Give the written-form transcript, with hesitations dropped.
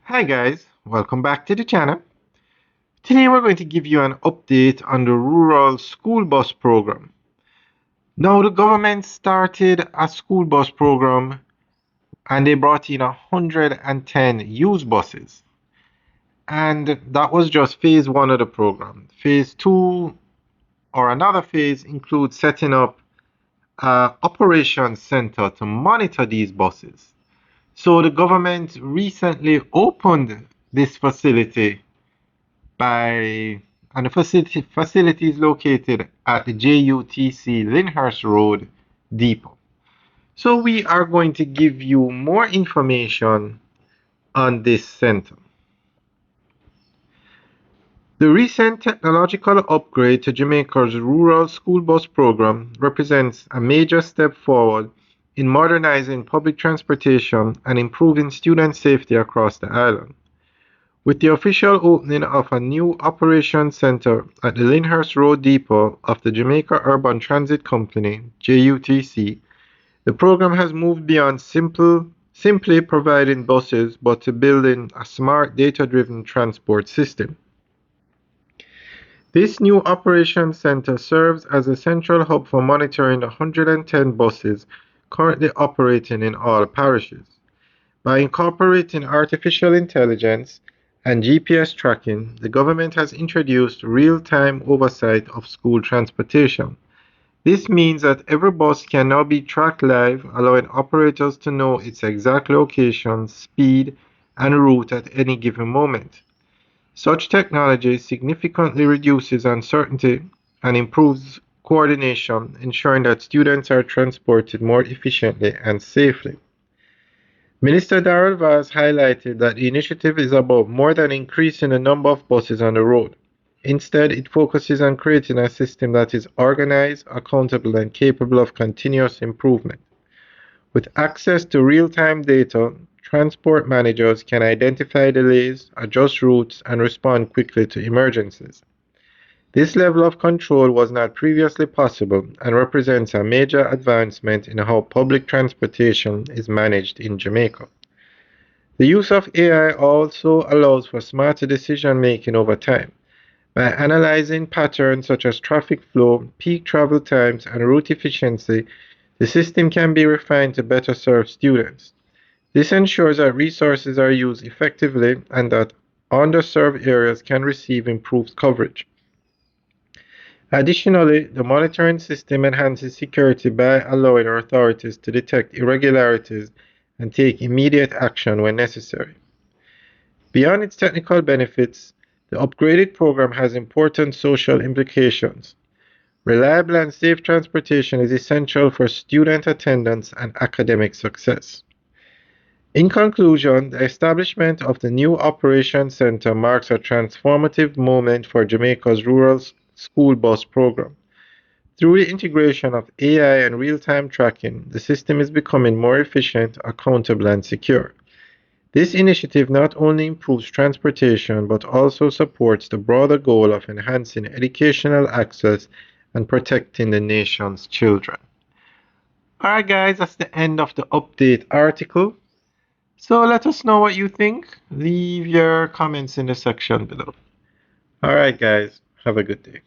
Hi guys, welcome back to the channel. Today we're going to give you an update on the rural school bus program. Now the government started a school bus program and they brought in 110 used buses. And that was just phase one of the program. Phase two or another phase includes setting up an operations center to monitor these buses. So the government recently opened this facility by and the facility is located at the JUTC Lyndhurst Road Depot. So we are going to give you more information on this center. The recent technological upgrade to Jamaica's rural school bus program represents a major step forward in modernizing public transportation and improving student safety across the island. With the official opening of a new operations center at the Lyndhurst Road Depot of the Jamaica Urban Transit Company (JUTC), the program has moved beyond simply providing buses but to building a smart data-driven transport system. This new operations center serves as a central hub for monitoring the 110 buses currently operating in all parishes. By incorporating artificial intelligence and GPS tracking, the government has introduced real-time oversight of school transportation. This means that every bus can now be tracked live, allowing operators to know its exact location, speed, and route at any given moment. Such technology significantly reduces uncertainty and improves coordination, ensuring that students are transported more efficiently and safely. Minister Darrell Vaz highlighted that the initiative is about more than increasing the number of buses on the road. Instead, it focuses on creating a system that is organized, accountable, and capable of continuous improvement. With access to real-time data, transport managers can identify delays, adjust routes, and respond quickly to emergencies. This level of control was not previously possible and represents a major advancement in how public transportation is managed in Jamaica. The use of AI also allows for smarter decision making over time. By analyzing patterns such as traffic flow, peak travel times, and route efficiency, the system can be refined to better serve students. This ensures that resources are used effectively and that underserved areas can receive improved coverage. Additionally, the monitoring system enhances security by allowing authorities to detect irregularities and take immediate action when necessary. Beyond its technical benefits, the upgraded program has important social implications. Reliable and safe transportation is essential for student attendance and academic success. In conclusion, the establishment of the new Operations Center marks a transformative moment for Jamaica's rural school bus program. Through the integration of AI and real-time tracking, the system is becoming more efficient, accountable, and secure. This initiative not only improves transportation but also supports the broader goal of enhancing educational access and protecting the nation's children. Alright guys, that's the end of the update article. So let us know what you think. Leave your comments in the section below. Alright guys, have a good day.